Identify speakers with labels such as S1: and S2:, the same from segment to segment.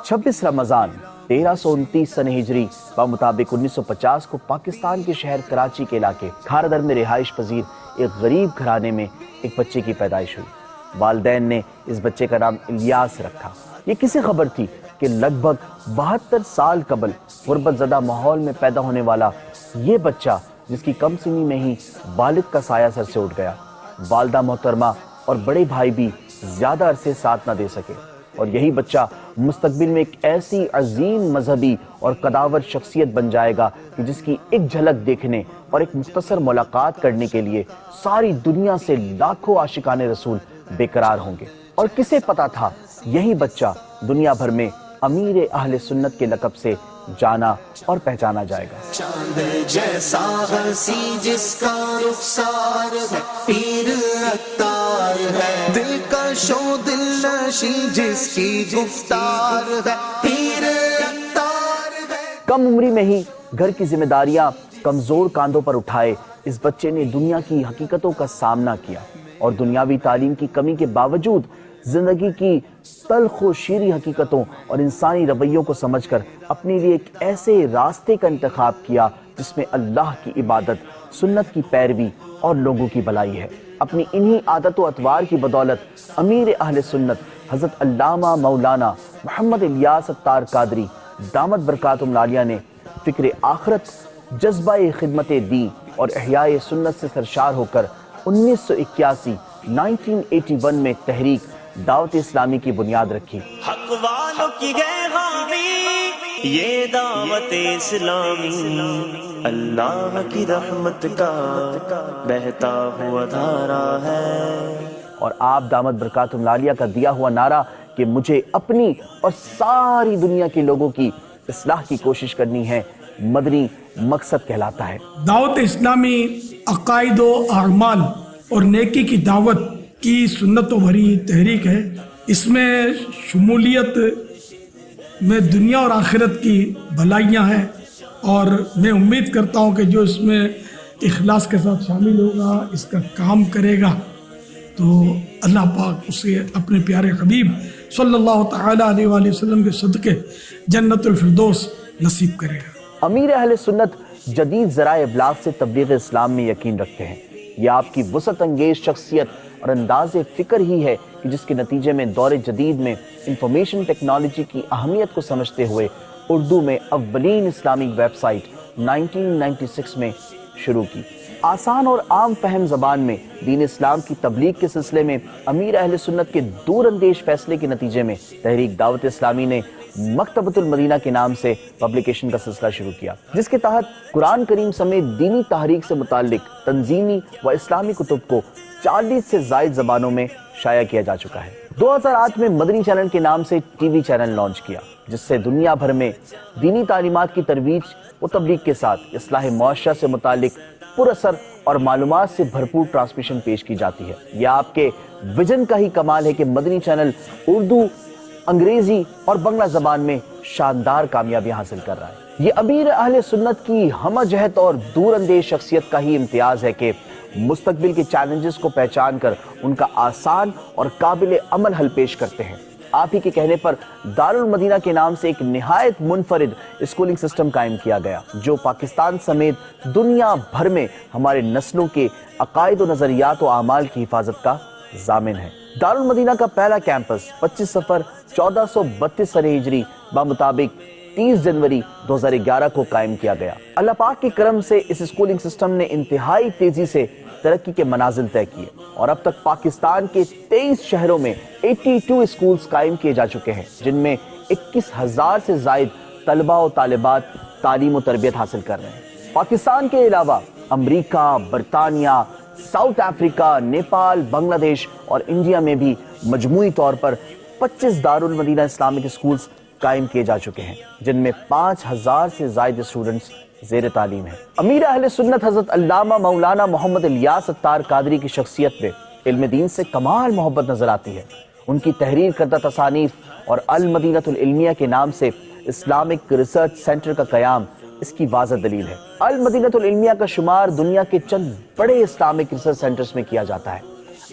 S1: 26 رمضان 1329 سن ہجری بمطابق 1950 کو پاکستان کے شہر کراچی کے علاقے کھارا میں رہائش پذیر ایک غریب گھرانے میں ایک بچے کی پیدائش ہوئی۔ والدین نے اس بچے کا نام الیاس رکھا۔ یہ کسی خبر تھی کہ لگ بھگ 72 سال قبل غربت زدہ ماحول میں پیدا ہونے والا یہ بچہ، جس کی کم سنی میں ہی والد کا سایہ سر سے اٹھ گیا، والدہ محترمہ اور بڑے بھائی بھی زیادہ عرصے ساتھ نہ دے سکے، اور یہی بچہ مستقبل میں ایک ایسی عظیم مذہبی اور قداور شخصیت بن جائے گا کہ جس کی ایک جھلک دیکھنے اور ایک مختصر ملاقات کرنے کے لیے ساری دنیا سے لاکھوں عاشقان رسول بے قرار ہوں گے۔ اور کسے پتا تھا یہی بچہ دنیا بھر میں امیر اہل سنت کے لقب سے جانا اور پہچانا جائے گا۔
S2: چاند جیسا ہنسی جس کا رخسار ہے، پیر عطار ہے، دل کا شو دل نشی جس کی گفتار ہے، پیر عطار ہے۔
S1: کم عمری میں ہی گھر کی ذمہ داریاں کمزور کاندھوں پر اٹھائے اس بچے نے دنیا کی حقیقتوں کا سامنا کیا، اور دنیاوی تعلیم کی کمی کے باوجود زندگی کی تلخ و شیریں حقیقتوں اور انسانی رویوں کو سمجھ کر اپنے لیے ایک ایسے راستے کا انتخاب کیا جس میں اللہ کی عبادت، سنت کی پیروی اور لوگوں کی بھلائی ہے۔ اپنی انہی عادت و اطوار کی بدولت امیر اہل سنت حضرت علامہ مولانا محمد الیاس اتار قادری دامت برکاتہم العالیہ نے فکر آخرت، جذبہ خدمت دین اور احیاء سنت سے سرشار ہو کر 1981 میں تحریک دعوت اسلامی کی بنیاد رکھی۔
S3: حق والوں کی ہے حامی یہ دعوت اسلامی، اللہ کی رحمت کا بہتا ہوا دھارا ہے۔
S1: اور آپ دامت برکاتہم العالیہ کا دیا ہوا نعرہ کہ مجھے اپنی اور ساری دنیا کے لوگوں کی اصلاح کی کوشش کرنی ہے، مدنی مقصد کہلاتا ہے۔
S4: دعوت اسلامی عقائد و اعمال اور نیکی کی دعوت کی سنتوں بھری تحریک ہے۔ اس میں شمولیت میں دنیا اور آخرت کی بھلائیاں ہیں، اور میں امید کرتا ہوں کہ جو اس میں اخلاص کے ساتھ شامل ہوگا، اس کا کام کرے گا، تو اللہ پاک اسے اپنے پیارے حبیب صلی اللہ تعالی علیہ وآلہ وسلم کے صدقے جنت الفردوس نصیب کرے گا۔
S1: امیر اہل سنت جدید ذرائع ابلاغ سے تبلیغ اسلام میں یقین رکھتے ہیں۔ یہ آپ کی وسعت انگیز شخصیت اور انداز فکر ہی ہے کہ جس کے نتیجے میں دور جدید میں انفارمیشن ٹیکنالوجی کی اہمیت کو سمجھتے ہوئے اردو میں اولین اسلامک ویب سائٹ 1996 میں شروع کی۔ آسان اور عام فہم زبان میں دین اسلام کی تبلیغ کے سلسلے میں امیر اہل سنت کے دور اندیش فیصلے کے نتیجے میں تحریک دعوت اسلامی نے مکتبۃ المدینہ کے نام سے پبلیکیشن کا سلسلہ شروع کیا، جس کے تحت قرآن کریم سمیت دینی تحریک سے متعلق تنظیمی و اسلامی کتب کو 40 سے زائد زبانوں میں شائع کیا جا چکا ہے۔ 2008 میں مدنی چینل کے نام سے ٹی وی چینل لانچ کیا، جس سے دنیا بھر میں دینی تعلیمات کی ترویج و تبلیغ کے ساتھ اصلاح معاشرہ سے متعلق پر اثر اور معلومات سے بھرپور ٹرانسمیشن پیش کی جاتی ہے۔ یہ آپ کے ویژن کا ہی کمال ہے کہ مدنی چینل اردو، انگریزی اور بنگلہ زبان میں شاندار کامیابیاں حاصل کر رہا ہے۔ یہ امیر اہل سنت کی ہمہ جہت اور دور اندیش شخصیت کا ہی امتیاز ہے کہ مستقبل کے چیلنجز کو پہچان کر ان کا آسان اور قابل عمل حل پیش کرتے ہیں۔ آپ ہی کے کہنے پر دارالمدینہ کے نام سے ایک نہایت منفرد اسکولنگ سسٹم قائم کیا گیا، جو پاکستان سمیت دنیا بھر میں ہمارے نسلوں کے عقائد و نظریات و اعمال کی حفاظت کا ضامن ہے۔ دارالمدینہ کا پہلا کیمپس 25 صفر 1432 سن ہجری بمطابق 30 جنوری 2011 کو قائم کیا گیا۔ اللہ پاک کے کرم سے اس اسکولنگ سسٹم نے انتہائی تیزی سے ترقی کے منازل طے کیے، اور اب تک پاکستان کے 23 شہروں میں 82 اسکولز قائم کیے جا چکے ہیں، جن میں 21,000 سے زائد طلبہ و طالبات تعلیم و تربیت حاصل کر رہے ہیں۔ پاکستان کے علاوہ امریکہ، برطانیہ، ساؤتھ افریقہ، نیپال، بنگلہ دیش اور انڈیا میں بھی مجموعی طور پر 25 دارالمدینہ اسلامک اسکولز قائم کیے جا چکے ہیں، جن میں 5,000 سے زائد اسٹوڈنٹس زیر تعلیم ہیں۔ امیر اہل سنت حضرت علامہ مولانا محمد الیاس اتار قادری کی شخصیت میں علم دین سے کمال محبت نظر آتی ہے۔ ان کی تحریر کردہ تصانیف اور المدینۃ العلمیہ کے نام سے اسلامک ریسرچ سینٹر کا قیام اس کی واضح دلیل ہے۔ المدینۃ العلمیہ کا شمار دنیا کے چند بڑے اسلامک ریسرچ سینٹرز میں کیا جاتا ہے۔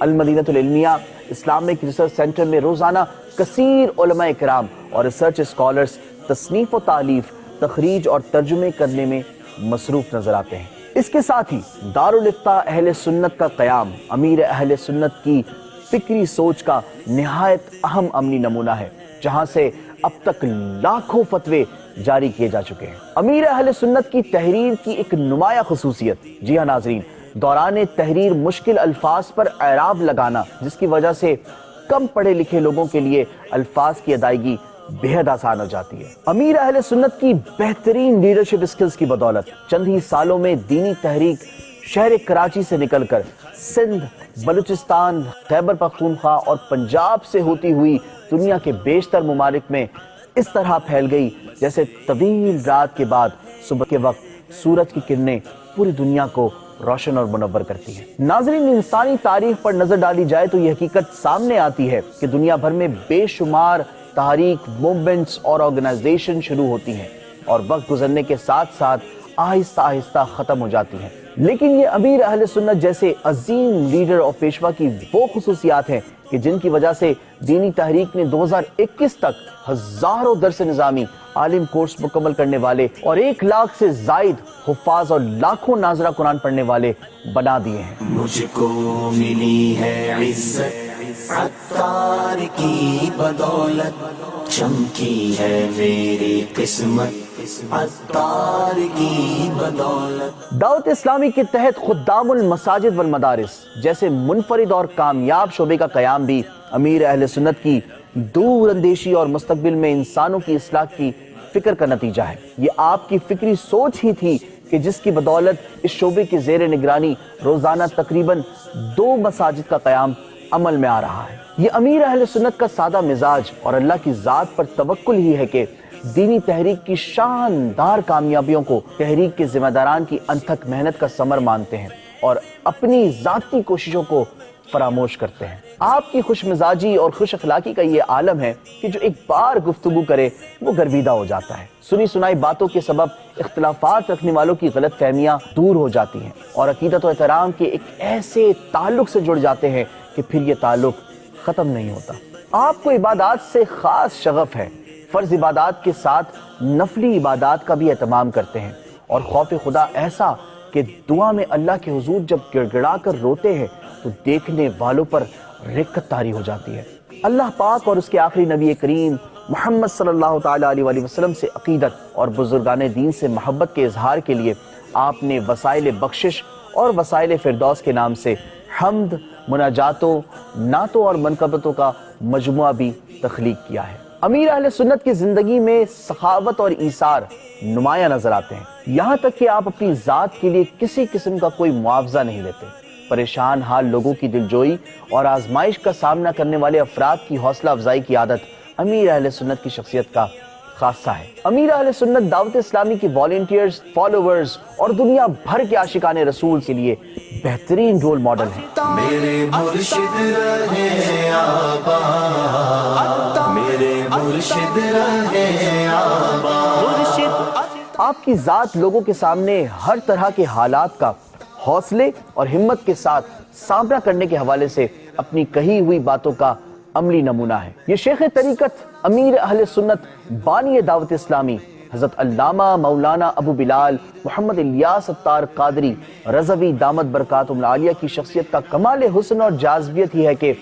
S1: المدینۃ العلمیہ اسلامک ریسرچ سینٹر میں روزانہ کثیر علماء کرام اور ریسرچ اسکالرز تصنیف و تالیف، تخریج اور ترجمے کرنے میں مصروف نظر آتے ہیں۔ اس کے ساتھ ہی دارالافتاء اہل سنت کا قیام امیر اہل سنت کی فکری سوچ کا نہایت اہم عملی نمونہ ہے، جہاں سے اب تک لاکھوں فتوے جاری کیے جا چکے ہیں۔ امیر اہل سنت کی تحریر کی ایک نمایاں خصوصیت، جی ہاں ناظرین، دوران تحریر مشکل الفاظ پر اعراب لگانا، جس کی وجہ سے کم پڑھے لکھے لوگوں کے لیے الفاظ کی ادائیگی بہت آسان ہو جاتی ہے۔ امیر اہل سنت کی بہترین لیڈرشپ اسکلز کی بدولت چند ہی سالوں میں دینی تحریک شہر کراچی سے نکل کر سندھ، بلوچستان، خیبر پختونخوا اور پنجاب سے ہوتی ہوئی دنیا کے بیشتر ممالک میں اس طرح پھیل گئی جیسے طویل رات کے بعد صبح کے وقت سورج کی کرنیں پوری دنیا کو روشن اور منور کرتی ہیں۔ ناظرین، انسانی تاریخ پر نظر ڈالی جائے تو یہ حقیقت سامنے آتی ہے کہ دنیا بھر میں بے شمار تحریک، موومنٹس اور آرگنائزیشن شروع ہوتی ہیں اور وقت گزرنے کے ساتھ ساتھ آہستہ آہستہ ختم ہو جاتی ہیں، لیکن یہ امیر اہل سنت جیسے عظیم لیڈر اور پیشوا کی وہ خصوصیات ہیں کہ جن کی وجہ سے دینی تحریک نے 2021 تک ہزاروں درس نظامی، عالم کورس مکمل کرنے والے اور 1 لاکھ سے زائد حفاظ اور لاکھوں ناظرہ قرآن پڑھنے والے بنا دیے ہیں۔
S2: مجھ کو ملی ہے عزت عطار کی بدولت، چمکی ہے میری قسمت عطار کی بدولت۔
S1: دعوت اسلامی کے تحت خدام المساجد والمدارس جیسے منفرد اور کامیاب شعبے کا قیام بھی امیر اہل سنت کی دور اندیشی اور مستقبل میں انسانوں کی اصلاح کی فکر کا نتیجہ ہے۔ یہ آپ کی فکری سوچ ہی تھی کہ جس کی بدولت اس شعبے کے زیر نگرانی روزانہ تقریباً 2 مساجد کا قیام عمل میں آ رہا ہے۔ یہ امیر اہل سنت کا سادہ مزاج اور اللہ کی ذات پر توکل ہی ہے کہ دینی تحریک کی شاندار کامیابیوں کو تحریک کے ذمہ داران کی انتھک محنت کا ثمر مانتے ہیں اور اپنی ذاتی کوششوں کو فراموش کرتے ہیں۔ آپ کی خوش مزاجی اور خوش اخلاقی کا یہ عالم ہے کہ جو ایک بار گفتگو کرے وہ گرویدہ ہو جاتا ہے۔ سنی سنائی باتوں کے سبب اختلافات رکھنے والوں کی غلط فہمیاں دور ہو جاتی ہیں اور عقیدت و احترام کے ایک ایسے تعلق سے جڑ جاتے ہیں کہ پھر یہ تعلق ختم نہیں ہوتا۔ آپ کو عبادات سے خاص شغف ہے، فرض عبادات کے ساتھ نفلی عبادات کا بھی اہتمام کرتے ہیں اور خوف خدا ایسا کہ دعا میں اللہ کے حضور جب گڑ گڑا کر روتے ہیں تو دیکھنے والوں پر رقت طاری ہو جاتی ہے۔ اللہ پاک اور اس کے آخری نبی کریم محمد صلی اللہ تعالیٰ علیہ وآلہ وسلم سے عقیدت اور بزرگان دین سے محبت کے اظہار کے لیے آپ نے وسائل بخشش اور وسائل فردوس کے نام سے حمد، مناجاتوں، نعتوں اور منقبتوں کا مجموعہ بھی تخلیق کیا ہے۔ امیر اہل سنت کی زندگی میں سخاوت اور ایثار نمایاں نظر آتے ہیں، یہاں تک کہ آپ اپنی ذات کے لیے کسی قسم کا کوئی معاوضہ نہیں لیتے۔ پریشان حال لوگوں کی دلجوئی اور آزمائش کا سامنا کرنے والے افراد کی حوصلہ افزائی کی عادت امیر اہل سنت کی شخصیت کا خاصہ ہے۔ امیر اہل سنت دعوت اسلامی کی والنٹیئرز، فالوورز اور دنیا بھر کے عاشقان رسول کے لیے بہترین رول ماڈل ہیں۔
S2: میرے مرشد رہے آباد، میرے مرشد رہے آباد۔
S1: آپ کی ذات لوگوں کے سامنے ہر طرح کے حالات کا حوصلے اور ہمت کے ساتھ سامنا کرنے کے حوالے سے اپنی کہی ہوئی باتوں کا عملی نمونہ ہے۔ یہ شیخ طریقت امیر اہل سنت بانی دعوت اسلامی حضرت علامہ مولانا ابو بلال محمد الیاس عطار قادری رضوی دامت برکاتہم العالیہ کی شخصیت کا کمال حسن اور جاذبیت ہی ہے کہ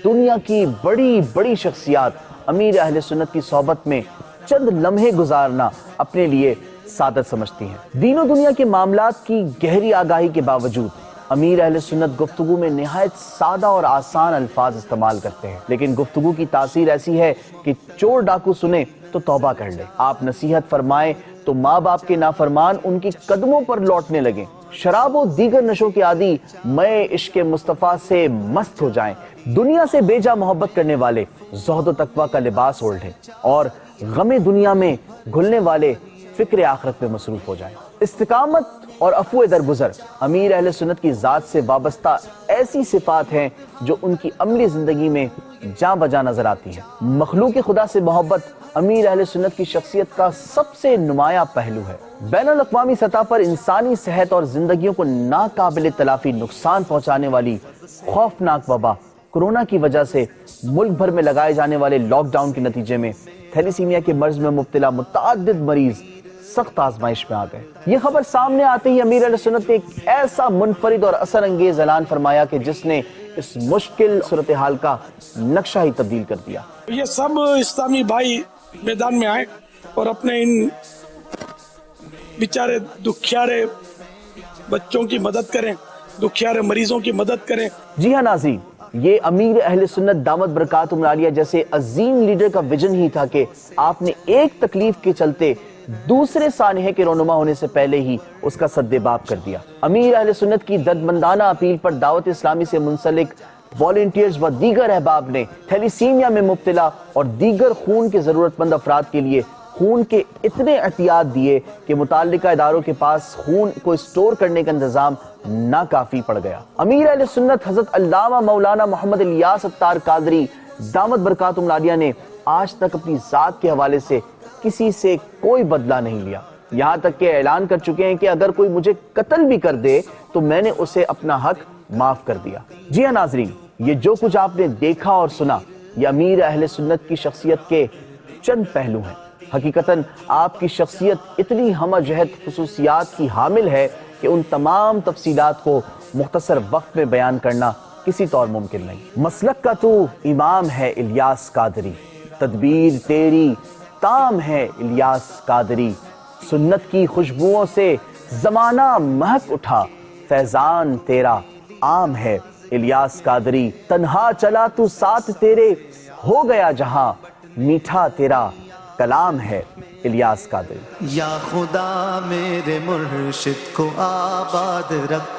S1: دنیا کی بڑی بڑی شخصیات امیر اہل سنت کی صحبت میں چند لمحے گزارنا اپنے لیے سعادت سمجھتی ہیں۔ دین و دنیا کے معاملات کی گہری آگاہی کے باوجود امیر اہل سنت گفتگو میں نہایت سادہ اور آسان الفاظ استعمال کرتے ہیں، لیکن گفتگو کی تاثیر ایسی ہے کہ چور ڈاکو سنے تو توبہ کر لے، آپ نصیحت فرمائیں تو ماں باپ کے نافرمان ان کی قدموں پر لوٹنے لگیں، شراب و دیگر نشوں کے عادی میں عشق مصطفیٰ سے مست ہو جائیں، دنیا سے بے جا محبت کرنے والے زہد و تقویٰ کا لباس اوڑھ لیں اور غم دنیا میں گھلنے والے فکر آخرت میں مصروف ہو جائیں۔ استقامت اور عفو درگزر امیر اہل سنت کی ذات سے وابستہ ایسی صفات ہیں جو ان کی عملی زندگی میں جاں بجا نظر آتی ہیں۔ مخلوق خدا سے محبت امیر اہل سنت کی شخصیت کا سب سے نمایاں پہلو ہے۔ بین الاقوامی سطح پر انسانی صحت اور زندگیوں کو ناقابل تلافی نقصان پہنچانے والی خوفناک وبا کورونا کی وجہ سے ملک بھر میں لگائے جانے والے لاک ڈاؤن کے نتیجے میں تھیلیسیمیا کے مرض میں مبتلا متعدد مریض سخت آزمائش میں آ گئے۔ یہ خبر سامنے آتے ہی امیر اہل سنت نے ایک ایسا منفرد اور اثر انگیز اعلان فرمایا کہ جس نے اس مشکل صورتحال کا نقشہ ہی تبدیل کر دیا۔
S4: یہ سب اسلامی بھائی میدان میں آئے اور اپنے ان بیچارے دکھیارے بچوں کی مدد کریں، دکھیارے مریضوں کی مدد کریں۔
S1: جی ہاں ناظرین، یہ امیر اہل سنت دامت برکاتہم العالیہ جیسے عظیم لیڈر کا ویژن ہی تھا کہ آپ نے ایک تکلیف کے چلتے دوسرے سانحے کے رونما ہونے سے پہلے ہی اس کا سدباب کر دیا۔ امیر اہل سنت کی دردمندانہ اپیل پر دعوت اسلامی سے منسلک والنٹیئرز و دیگر احباب نے تھیلیسیمیا میں مبتلا اور دیگر خون کے ضرورت مند افراد کے لیے خون کے اتنے احتیاط دیے کہ متعلقہ اداروں کے پاس خون کو اسٹور کرنے کا انتظام ناکافی پڑ گیا۔ امیر اہل سنت حضرت علامہ مولانا محمد الیاس اتار قادری دامت برکاتہم العالیہ نے آج تک اپنی ذات کے حوالے سے کسی سے کوئی بدلہ نہیں لیا، یہاں تک کہ اعلان کر چکے ہیں کہ اگر کوئی مجھے قتل بھی کر دے تو میں نے اسے اپنا حق معاف کر دیا۔ جی ہاں ناظرین، یہ جو کچھ آپ نے دیکھا اور سنا یہ امیر اہل سنت کی شخصیت کے چند پہلو ہیں۔ حقیقتاً آپ کی شخصیت اتنی ہمہ جہت خصوصیات کی حامل ہے کہ ان تمام تفصیلات کو مختصر وقت میں بیان کرنا کسی طور ممکن نہیں۔ مسلک کا تو امام ہے الیاس قادری، تدبیر تیری تام ہے الیاس قادری، سنت کی خوشبوؤں سے زمانہ مہک اٹھا، فیضان تیرا عام ہے الیاس قادری، تنہا چلا تو ساتھ تیرے ہو گیا جہاں، میٹھا تیرا کلام ہے الیاس قادری۔
S2: یا خدا میرے مرشد کو آباد رکھ